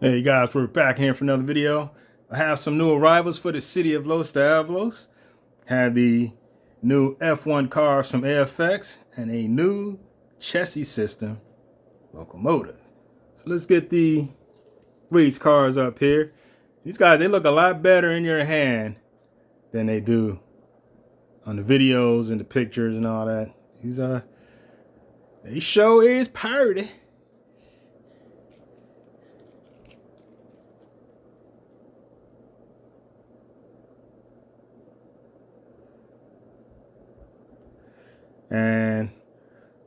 Hey guys, we're back here for another video. I have some new arrivals for the city of Los Diablos. Have the new F1 cars from AFX and a new Chessie System Locomotive. So let's get the race cars up here. These guys, they look a lot better in your hand than they do on the videos and the pictures and all that. They show is party. And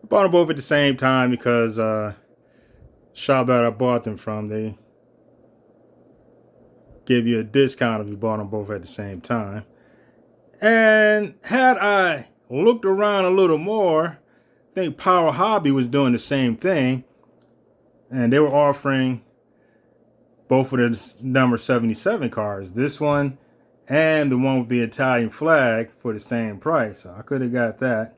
I bought them both at the same time because shop that I bought them from, they give you a discount if you bought them both at the same time. And had I looked around a little more, I think Power Hobby was doing the same thing, and they were offering both of the number 77 cars, this one and the one with the Italian flag, for the same price. So I could have got that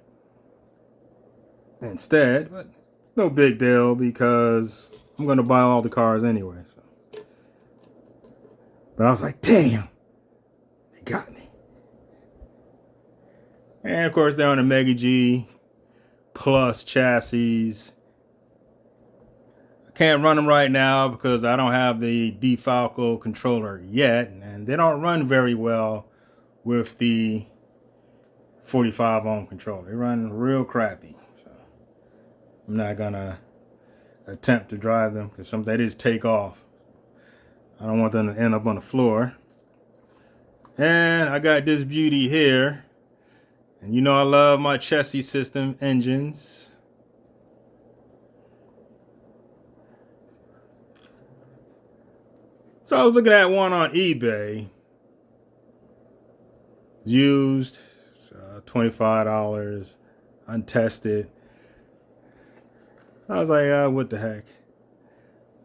instead, but it's no big deal because I'm going to buy all the cars anyway. So. But I was like, damn, they got me. And of course, they're on a Mega G Plus chassis. I can't run them right now because I don't have the DeFalco controller yet, and they don't run very well with the 45 ohm controller. They run real crappy. So I'm not gonna attempt to drive them because they just take off. I don't want them to end up on the floor. And I got this beauty here. And you know I love my Chessie System engines. So I was looking at one on eBay. Used, $25, untested. I was like, what the heck.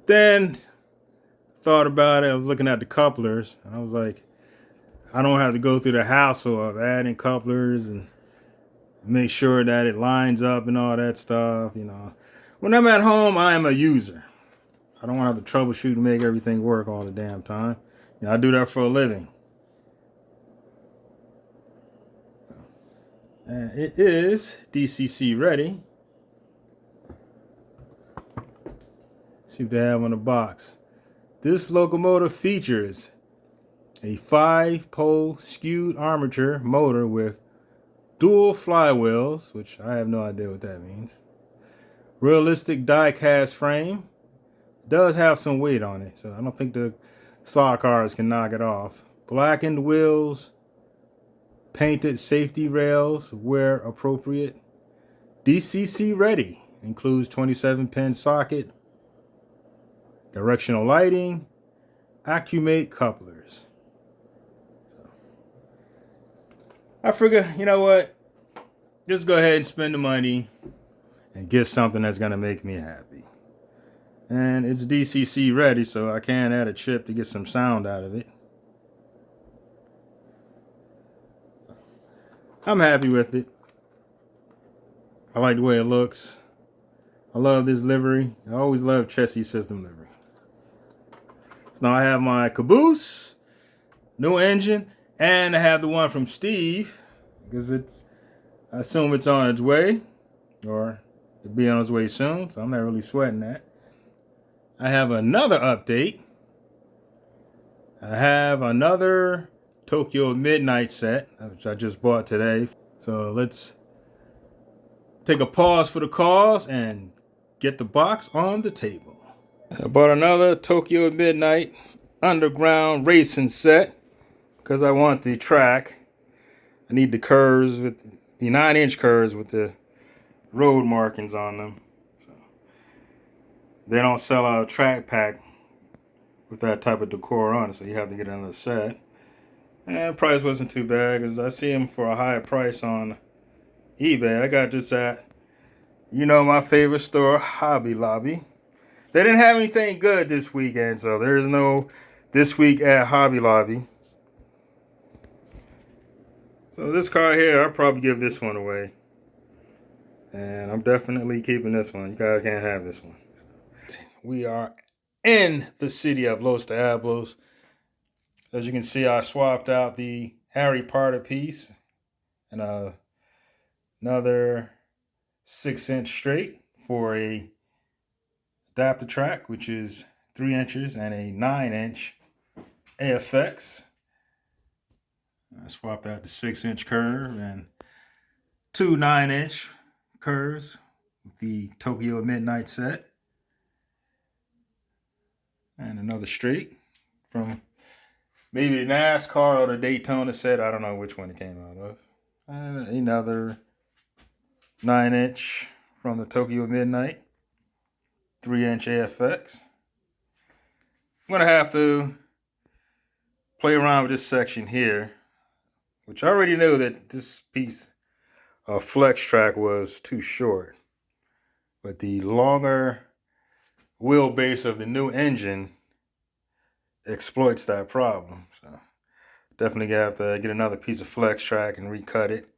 Then thought about it. I was looking at the couplers. And I was like, I don't have to go through the hassle of adding couplers and make sure that it lines up and all that stuff. You know, when I'm at home, I am a user. I don't want to have to troubleshoot and make everything work all the damn time. You know, I do that for a living. And it is DCC ready. See what they have on the box. This locomotive features a 5-pole skewed armature motor with dual flywheels, which I have no idea what that means. Realistic die-cast frame. Does have some weight on it, so I don't think the slot cars can knock it off. Blackened wheels. Painted safety rails where appropriate. DCC ready. Includes 27-pin socket. Directional lighting. Accumate couplers. I figure, you know what? Just go ahead and spend the money and get something that's going to make me happy. And it's DCC ready, so I can add a chip to get some sound out of it. I'm happy with it. I like the way it looks. I love this livery. I always love Chessie System livery. So now I have my caboose, new engine, and I have the one from Steve, because I assume it's on its way, or it'll be on its way soon, so I'm not really sweating that. I have another update. I have another Tokyo Midnight set, which I just bought today. So let's take a pause for the cause and get the box on the table. I bought another Tokyo Midnight underground racing set because I want the track. I need the curves, with the 9-inch curves with the road markings on them. So they don't sell a track pack with that type of decor on it, so you have to get another set. And price wasn't too bad because I see them for a higher price on eBay. I got this at, you know, my favorite store, Hobby Lobby. They didn't have anything good this weekend, so there's no this week at Hobby Lobby. So this car here, I'll probably give this one away. And I'm definitely keeping this one. You guys can't have this one. We are in the city of Los Diablos. As you can see, I swapped out the Harry Potter piece and another 6-inch straight for a adapter track, which is 3 inches, and a 9-inch AFX. I swapped out the 6-inch curve and 2 9-inch curves with the Tokyo Midnight set. And another straight from maybe the NASCAR or the Daytona set. I don't know which one it came out of. And another 9-inch from the Tokyo Midnight, 3-inch AFX. I'm going to have to play around with this section here, which I already knew that this piece of flex track was too short. But the longer wheelbase of the new engine exploits that problem. So definitely have to get another piece of flex track and recut it.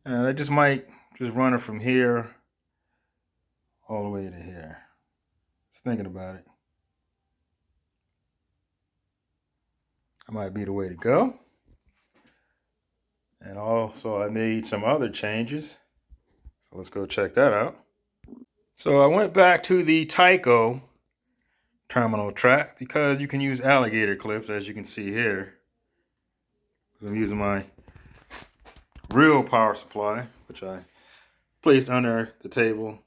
And I just might just run it from here all the way to here. Just thinking about it. That might be the way to go. And also I made some other changes. So let's go check that out. So I went back to the Tyco terminal track because you can use alligator clips, as you can see here. I'm using my real power supply, which I placed under the table,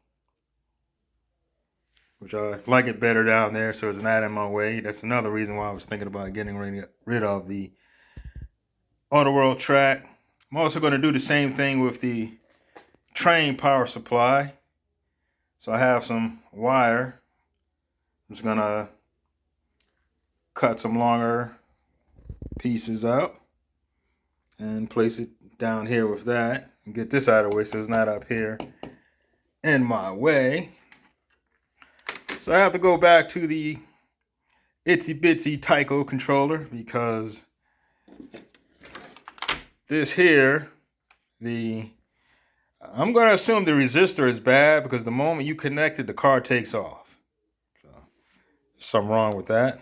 which I like it better down there, so it's not in my way. That's another reason why I was thinking about getting rid of the Autoworld track. I'm also going to do the same thing with the train power supply. So I have some wire. I'm just going to cut some longer pieces out and place it down here with that and get this out of the way so it's not up here in my way. So I have to go back to the itsy bitsy Tyco controller because this here, I'm going to assume the resistor is bad because the moment you connect it, the car takes off. So there's something wrong with that.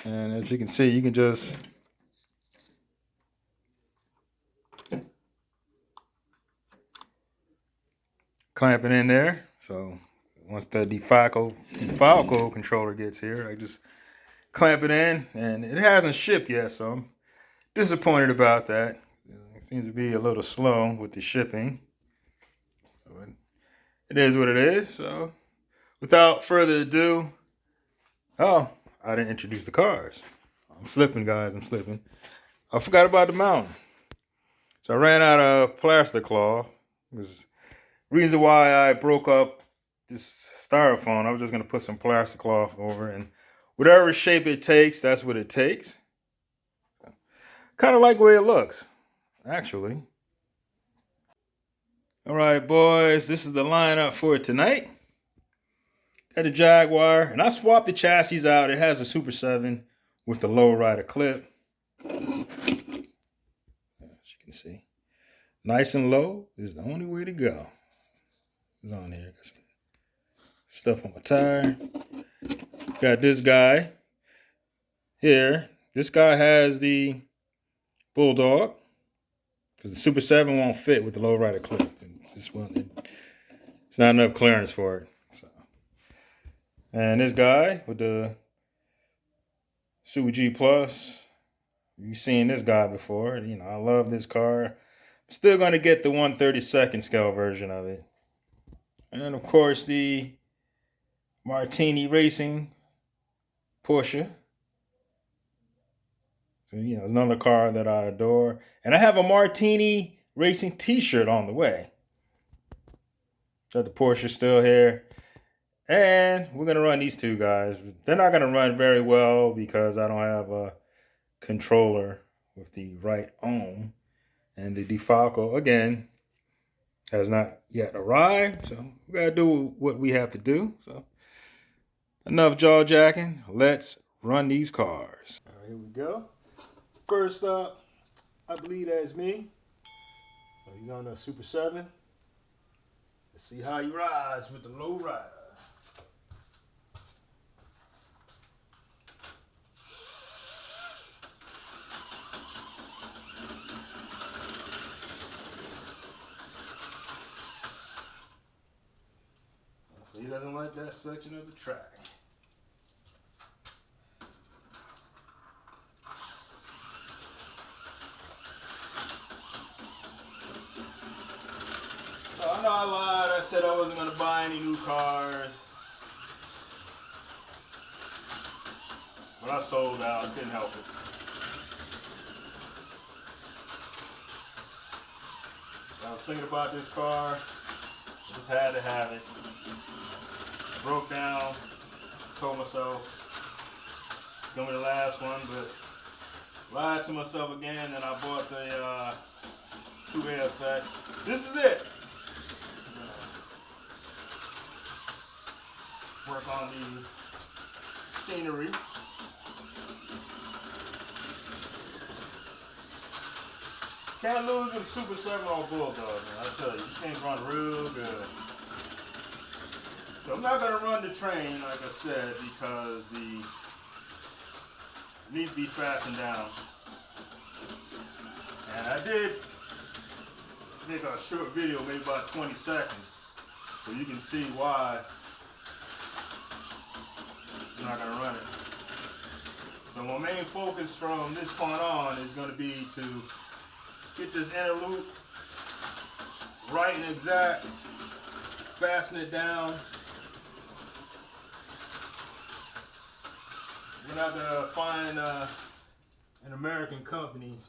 And as you can see, you can just clamp it in there. So once the Diablos controller gets here, I just clamp it in, and it hasn't shipped yet, so I'm disappointed about that. It seems to be a little slow with the shipping. So it is what it is. So without further ado, oh, I didn't introduce the cars. I'm slipping, guys. I'm slipping. I forgot about the mountain. So I ran out of plaster cloth. It was the reason why I broke up this styrofoam. I was just going to put some plaster cloth over, and whatever shape it takes, that's what it takes. Kind of like the way it looks, actually. All right, boys, this is the lineup for tonight. Got the Jaguar, and I swapped the chassis out. It has a Super 7 with the low rider clip. As you can see, nice and low is the only way to go. It's on here. Got some stuff on my tire. Got this guy here. This guy has the Bulldog because the Super 7 won't fit with the low rider clip. This one, it's not enough clearance for it. So. And this guy with the Super G Plus, you've seen this guy before. You know, I love this car. I'm still going to get the 1/32 scale version of it. And of course, the Martini Racing Porsche. So, you know, it's another car that I adore. And I have a Martini Racing t-shirt on the way. Got the Porsche still here. And we're going to run these two guys. They're not going to run very well because I don't have a controller with the right ohm. And the Diablos, again, has not yet arrived. So we got to do what we have to do. So enough jaw jacking. Let's run these cars. All right, here we go. First up, I believe that's me. So he's on the Super 7. Let's see how he rides with the low rider. mud that section of the track. So I know I lied. I said I wasn't going to buy any new cars. But I sold out. Couldn't help it. I was thinking about this car. I just had to have it. I broke down. Told myself it's going to be the last one. But lied to myself again. And I bought the 2 AFX. This is it. Work on the scenery. Can't lose with a Super 7-year-old Bulldog, man. I tell you, these things run real good. So I'm not gonna run the train, like I said, because it needs to be fastened down. And I did make a short video, maybe about 20 seconds, so you can see why I'm not gonna run it. So my main focus from this point on is gonna be to get this inner loop right and exact, fasten it down. We're gonna have to find an American company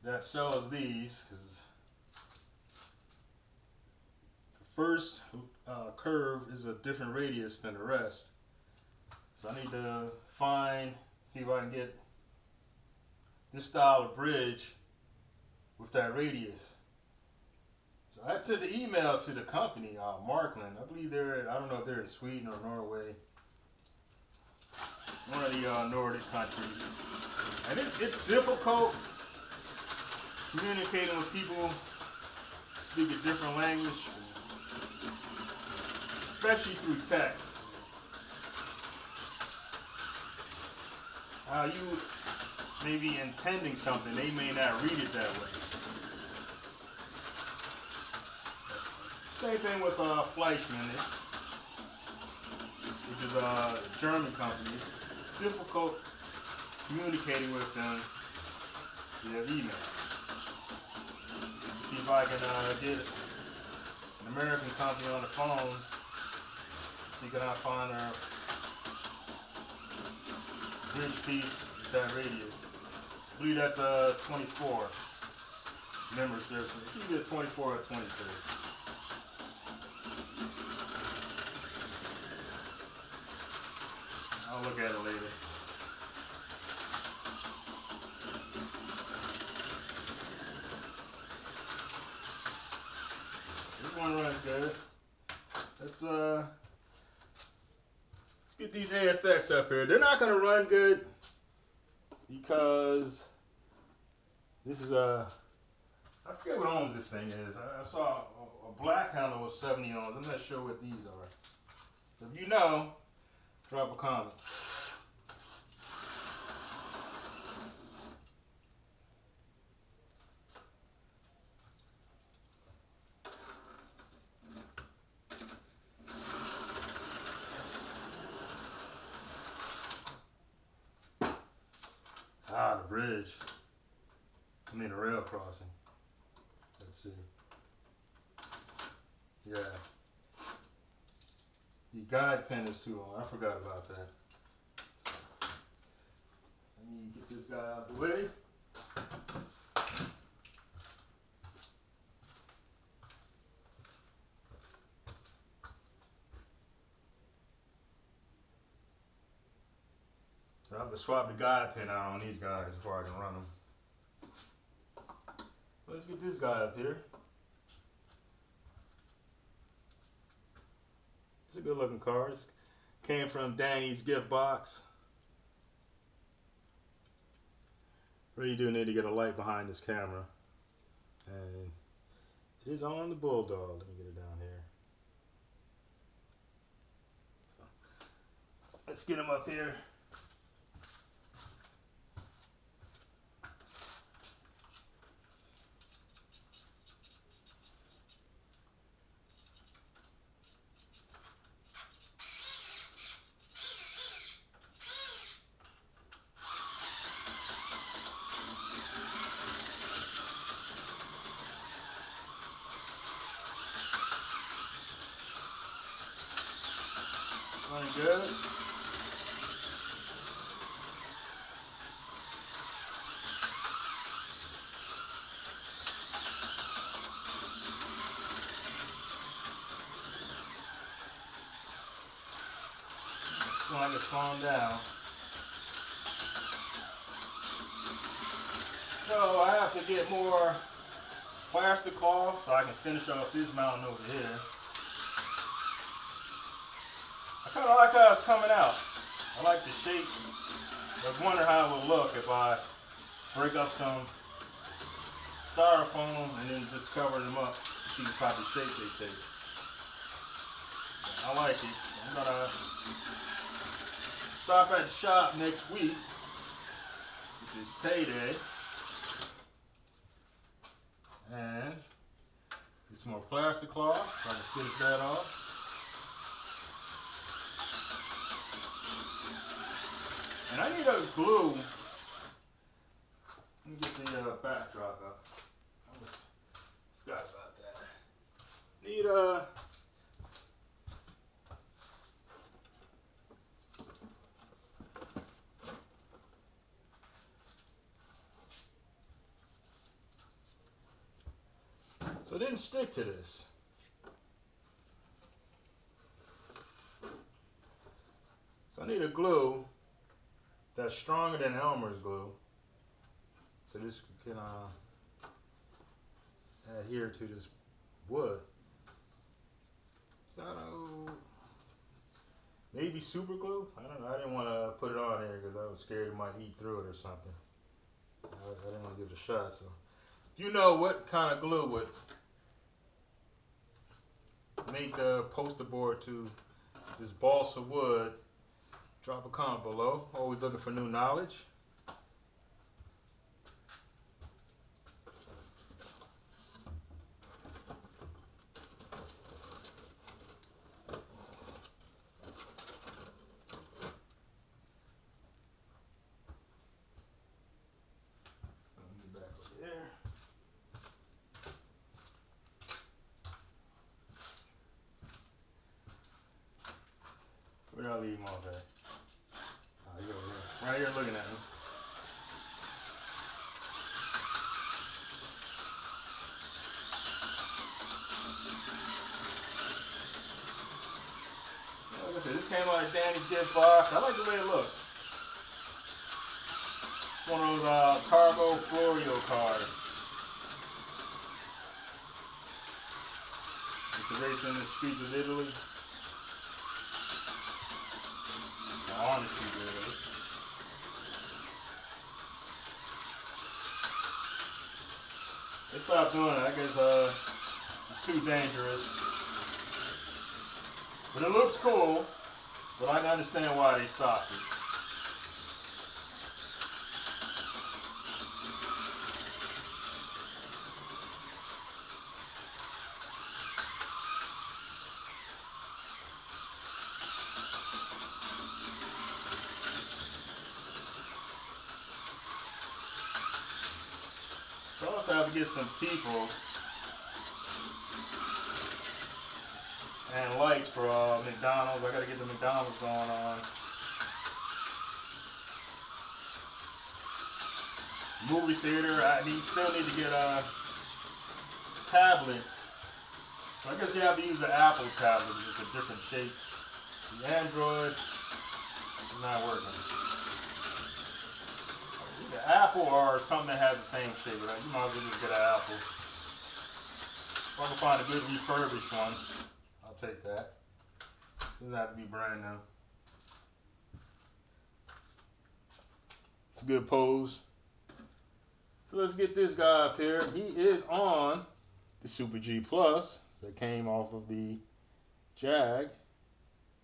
that sells these, because the first curve is a different radius than the rest. So I need to see if I can get this style of bridge with that radius. So I sent the email to the company, Markland. I believe I don't know if they're in Sweden or Norway. One of the Nordic countries. And it's difficult communicating with people who speak a different language, especially through text. You may be intending something, they may not read it that way. Same thing with Fleischmann, which is a German company. It's difficult communicating with them via email. See if I can get an American company on the phone. See can I find their bridge piece with that radius. I believe that's a 24. Remember, seriously, it's either 24 or 23. I'll look at it later. This one runs good. Let's get these AFX up here. They're not gonna run good because this is I forget what ohms this thing is. I saw a black handle with 70 ohms. I'm not sure what these are. So if you know, drop a comment. The bridge. I mean, the rail crossing. Let's see. Yeah. The guide pin is too long. I forgot about that. Let me get this guy out of the way. I have to swap the guide pin out on these guys before I can run them. Let's get this guy up here. It's a good looking car. It came from Danny's gift box. Really do need to get a light behind this camera. And it is on the Bulldog. Let me get it down here. Let's get him up here. when I can slow them down. So I have to get more plastic cloth so I can finish off this mountain over here. I kind of like how it's coming out. I like the shape. I was wondering how it would look if I break up some styrofoam and then just cover them up to see the type of shape they take. I like it. I'm gonna stop at the shop next week, which is payday, and get some more plastic cloth so I can finish that off. And I need a glue. Let me get the backdrop up. I forgot about that. Need a so it didn't stick to this. So I need a glue that's stronger than Elmer's glue. So this can adhere to this wood. So I don't know, maybe super glue? I don't know. I didn't want to put it on here because I was scared it might eat through it or something. I didn't want to give it a shot. So if you know what kind of glue would make the poster board to this balsa wood, drop a comment below. Always looking for new knowledge. Where did I leave him off at? Oh, you're over here. Right here looking at me. Like I said, this came out of Danny's gift box. I like the way it looks. It's one of those cargo Florio cars. It's a race in the streets of Italy. Honestly, really. They stopped doing it. I guess it's too dangerous. But it looks cool. But I can understand why they stopped it. So I also have to get some people and lights for McDonald's. I gotta get the McDonald's going on. Movie theater, I still need to get a tablet. So I guess you have to use the Apple tablet, it's just a different shape. The Android is not working. The Apple or something that has the same shape. Right? You might as well just get an Apple. If I can find a good refurbished one, I'll take that. Doesn't have to be brand new. It's a good pose. So let's get this guy up here. He is on the Super G Plus that came off of the Jag.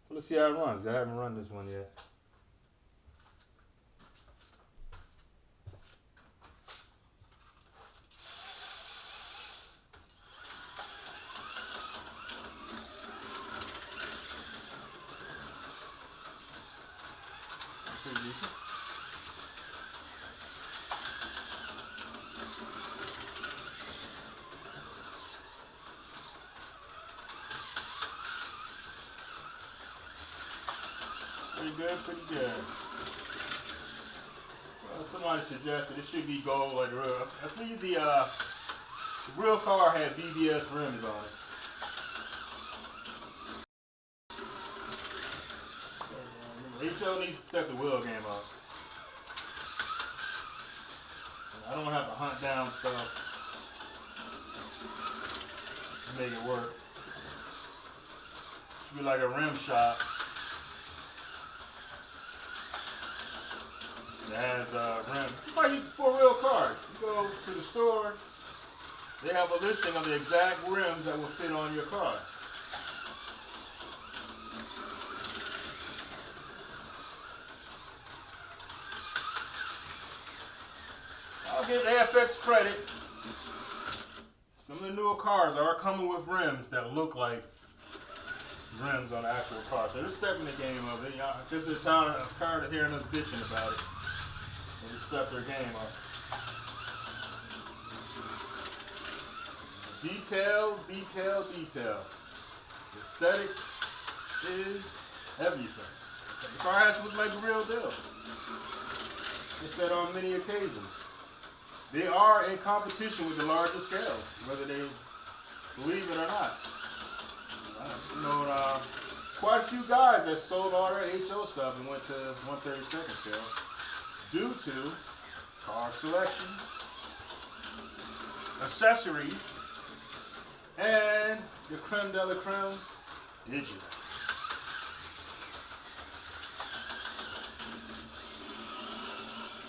So let's see how it runs. I haven't run this one yet. Pretty good, pretty good. Well, somebody suggested it should be gold like the real. I think the real car had BBS rims on it. HO needs to step the wheel game up. I don't have to hunt down stuff to make it work. Should be like a rim shop that has rims. Just like for real cars. You go to the store, they have a listing of the exact rims that will fit on your car. I'll give AFX credit. Some of the newer cars are coming with rims that look like rims on the actual car. So they're stepping the game up. Because they're tired of hearing us bitching about it. They just step their game up. Detail, detail, detail. The aesthetics is everything. The car has to look like the real deal. It's said on many occasions. They are in competition with the larger scales, whether they believe it or not. I've known quite a few guys that sold all their HO stuff and went to 1/32 scale due to car selection, accessories, and the creme de la creme, digital.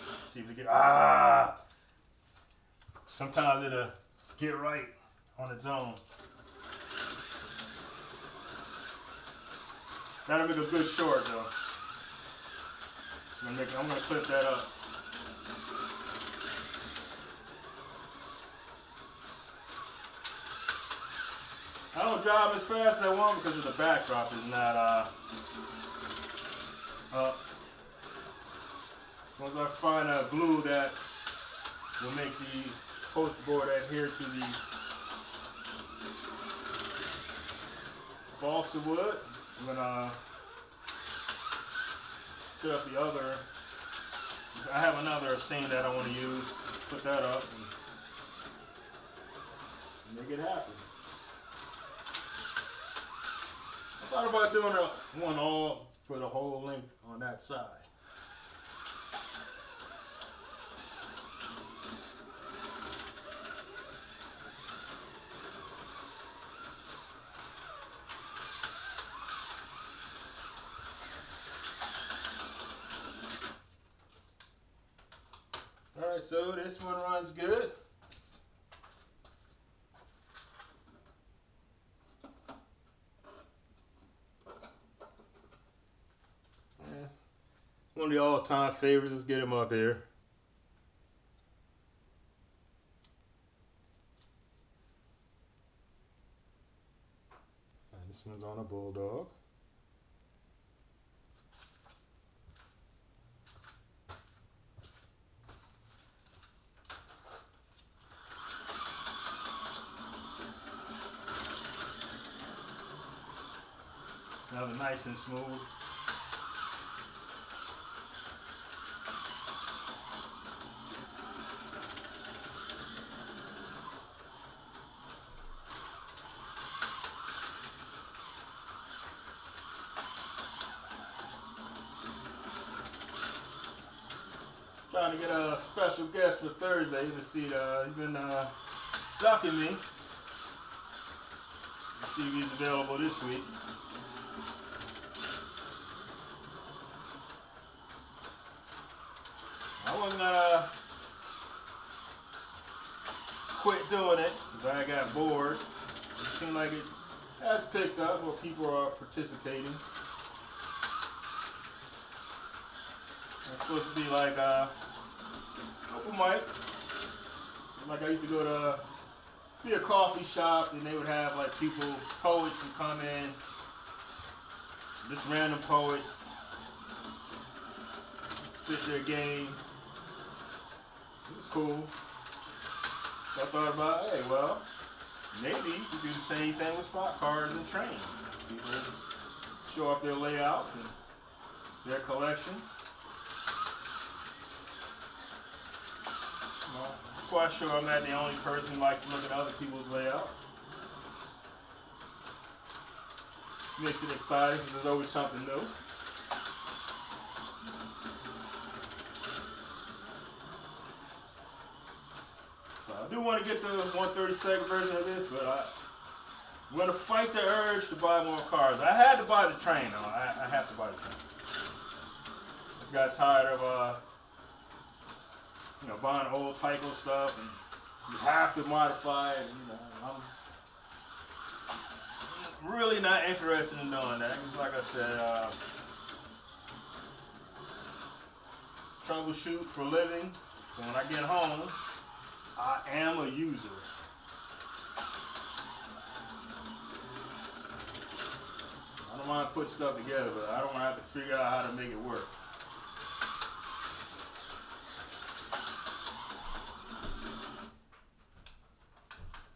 Let's see if we get sometimes it'll get right on its own. That'll make a good short though. I'm gonna clip that up. I don't drive as fast as I want because of the backdrop is not up. Once I find a glue that will make the post board adhere to the balsa wood, I'm gonna set up the other. I have another seam that I want to use. Put that up and make it happen. I thought about doing one all for the whole length on that side. Alright, so this one runs good. One of the all-time favorites. Let's get him up here. And this one's on a Bulldog. Another nice and smooth. Trying to get a special guest for Thursday. You can see he's been ducking me. Let's see if he's available this week. I wasn't gonna quit doing it because I got bored. It seemed like it has picked up where people are participating. It's supposed to be like open mic. Like I used to go to be a coffee shop and they would have like people, poets would come in, just random poets, spit their game. It was cool. So I thought about, hey, well, maybe you could do the same thing with slot cars and trains. People show off their layouts and their collections. Well, I'm quite sure I'm not the only person who likes to look at other people's layouts. Makes it exciting because there's always something new. I do want to get the 1/32 version of this, but I'm going to fight the urge to buy more cars. I had to buy the train, though. I have to buy the train. Just got tired of, buying old Tyco stuff, and you have to modify it. I'm really not interested in doing that. Because like I said, troubleshoot for a living. So when I get home, I am a user. I don't mind putting stuff together, but I don't want to have to figure out how to make it work.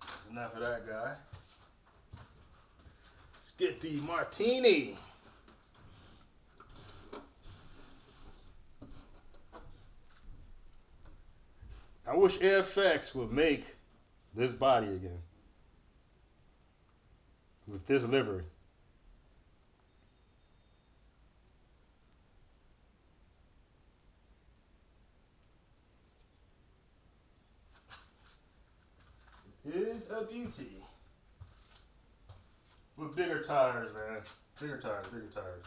That's enough of that guy. Let's get the martini. I wish AFX would make this body again with this livery. It is a beauty. With bigger tires, man. Bigger tires, bigger tires.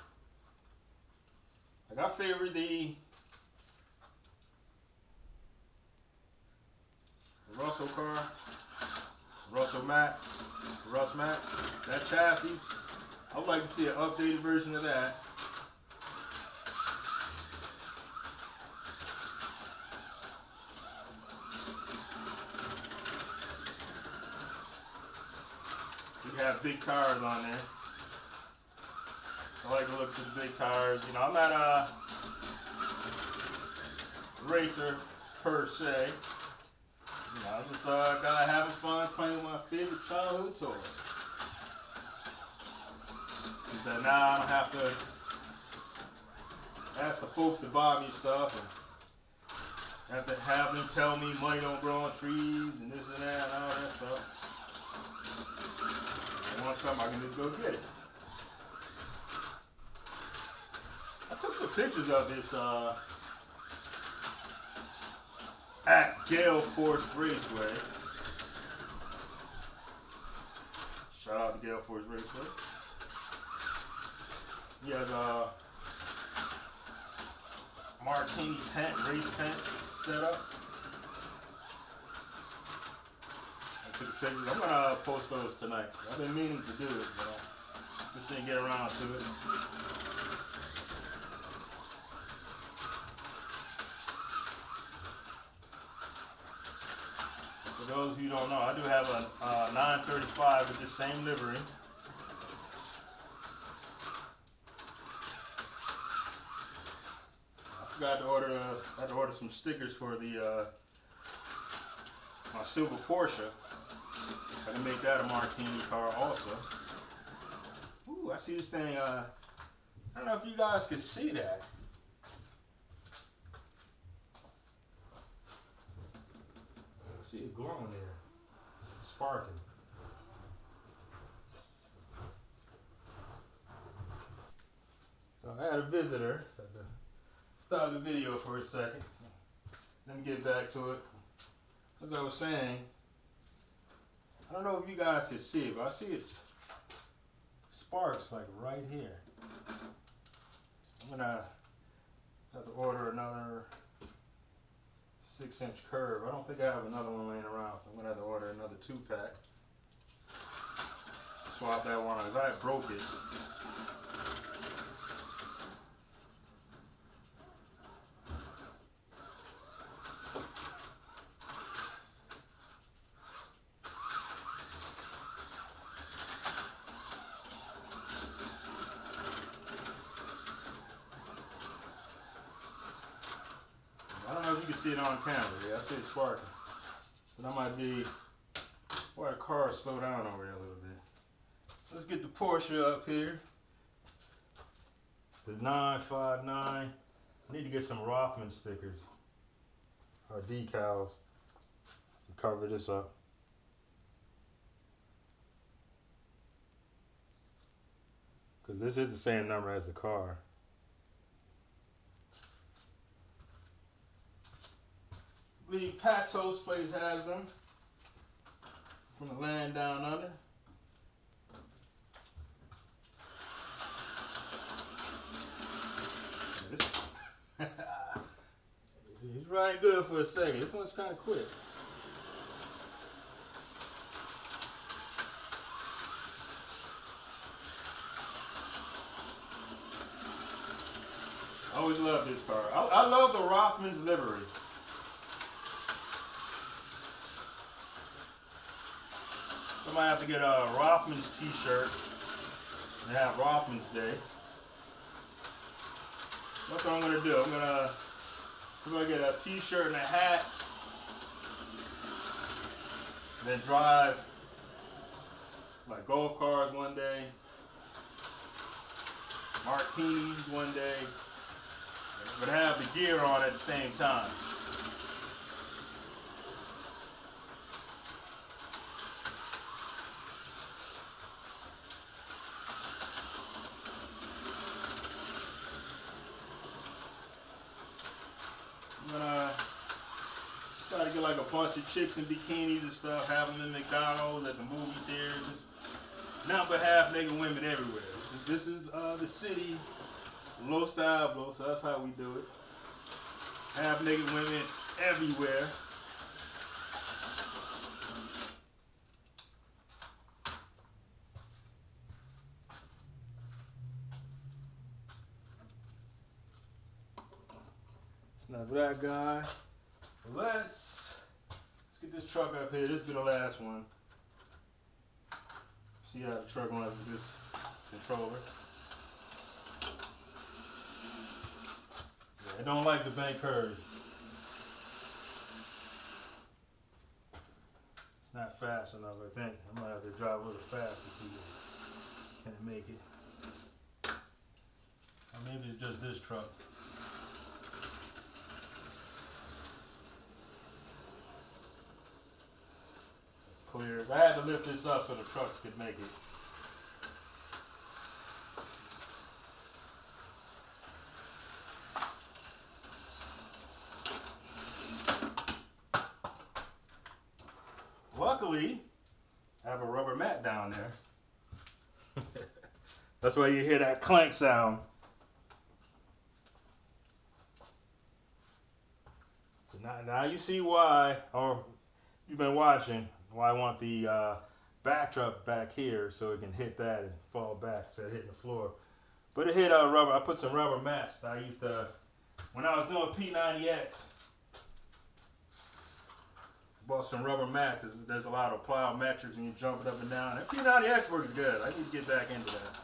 Like I favor the Russell car, Russ Max, that chassis. I would like to see an updated version of that. You have big tires on there. I like the looks of the big tires. I'm not a racer per se. I'm just a guy having fun playing with my favorite childhood toys. Is that now I don't have to ask the folks to buy me stuff and have to have them tell me money don't grow on trees and this and that and all that stuff. If I want something, I can just go get it. I took some pictures of this at Gale Force Raceway. Shout out to Gale Force Raceway. He has a martini tent, race tent set up. I took the pictures. I'm gonna post those tonight. I've been meaning to do it, but I just didn't get around to it. For those of you who don't know, I do have a 935 with the same livery. I forgot to order some stickers for the my silver Porsche. I can make that a martini car also. Ooh, I see this thing. I don't know if you guys can see that. See it glowing there, sparking. So I had a visitor. Stop the video for a second. Let me get back to it. As I was saying, I don't know if you guys can see it, but I see it's sparks like right here. I'm gonna have to order another 6-inch curve. I don't think I have another one laying around, so I'm gonna have to order another 2-pack. Swap that one because I broke it. I don't know if you can see it on camera. Yeah, I see it sparking. So that might be why the car slow down over there a little bit. Let's get the Porsche up here. It's the 959. I need to get some Rothman stickers or decals to cover this up. Because this is the same number as the car. I believe Patos Place has them. from the land down under. He's riding good for a second. This one's kind of quick. I always love this car. I love the Rothman's livery. I might have to get a Rothman's t-shirt and have Rothman's Day. That's what I'm gonna do. I'm gonna get a t-shirt and a hat, and then drive like golf cars one day, martinis one day, but have the gear on at the same time. I'm gonna try to get like a bunch of chicks in bikinis and stuff, have them in McDonald's, at the movie theater, just not but half naked women everywhere. This is the city, Los Diablos, so that's how we do it. Half naked women everywhere. It's not that guy. Let's get this truck up here. This will be the last one. See how the truck runs with this controller. Yeah, I don't like the bank curve. It's not fast enough, I think. I might have to drive a little fast to see can it make it. Or maybe it's just this truck. Clear. I had to lift this up so the trucks could make it. Luckily, I have a rubber mat down there. That's why you hear that clank sound. So now you see why, or you've been watching, why I want the back truck back here so it can hit that and fall back instead of hitting the floor. But it hit rubber. I put some rubber mats. I used to, when I was doing P90X, bought some rubber mats. There's a lot of plyometrics and you jump it up and down. That P90X works good. I need to get back into that.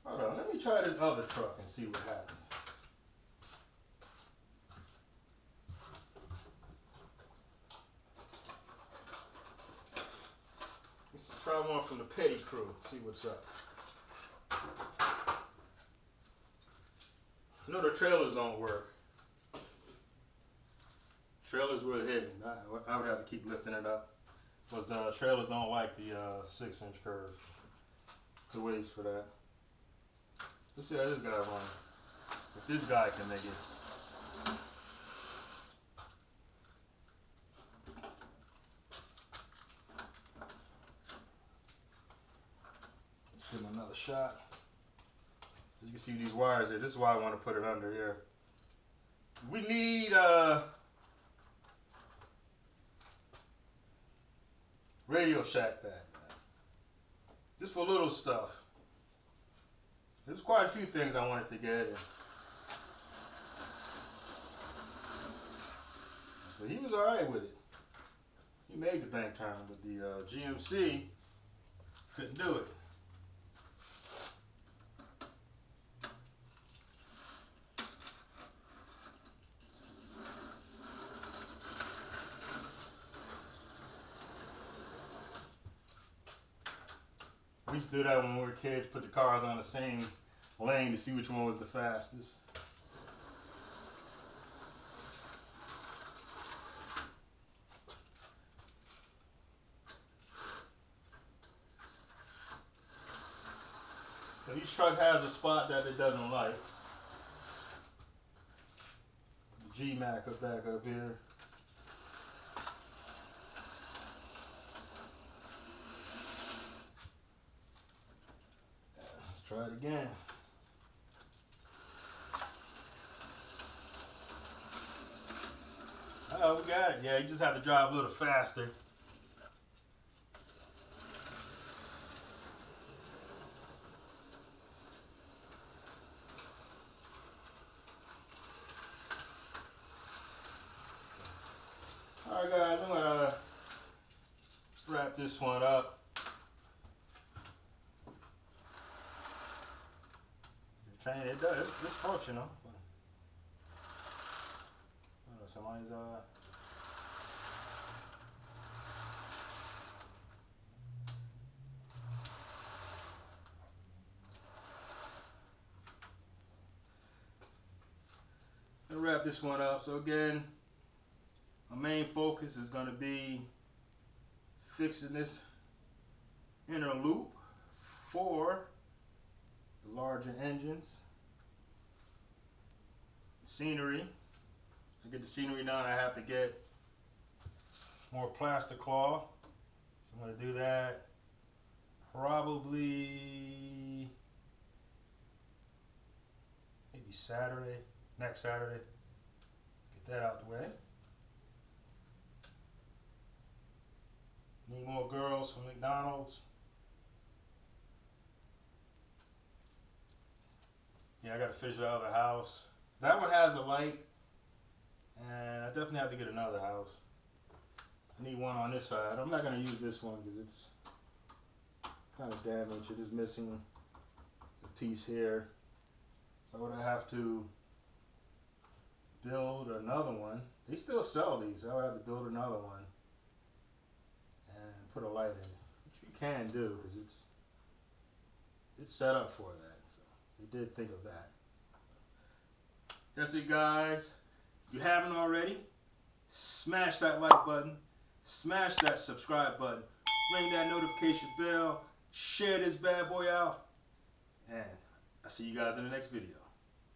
Hold on, let me try this other truck and see what happens. Let's try one from the Petty crew, see what's up. I know the trailers don't work. Trailers were hidden. I would have to keep lifting it up. Because the trailers don't like the 6-inch curve. It's a waste for that. Let's see how this guy runs. If this guy can make it. Give him another shot. You can see these wires here. This is why I want to put it under here. We need Radio Shack back, man. Just for little stuff. There's quite a few things I wanted to get. So he was alright with it. He made the bank turn, but the GMC couldn't do it. We used to do that when we were kids, put the cars on the same lane to see which one was the fastest. So So each truck has a spot that it doesn't like. The G-Mac up back up here. Let's try it again. Oh, we got it. Yeah, you just have to drive a little faster. Alright guys, I'm gonna wrap this one up. The train, it does, it's functional. I don't know, somebody's I'll wrap this one up. So again, my main focus is going to be fixing this inner loop for the larger engines. Scenery. To get the scenery done, I have to get more plastic claw. So I'm going to do that probably maybe Saturday, next Saturday. Get that out the way. Need more girls from McDonald's. Yeah, I gotta finish the other house. That one has a light, and I definitely have to get another house. I need one on this side. I'm not gonna use this one because it's kind of damaged. It is missing a piece here. So I would have to build another one. They still sell these. I would have to build another one. Put a light in it, which you can do because it's set up for that. So they did think of that. That's it, guys. If you haven't already, smash that like button, smash that subscribe button, ring that notification bell, share this bad boy out, and I'll see you guys in the next video.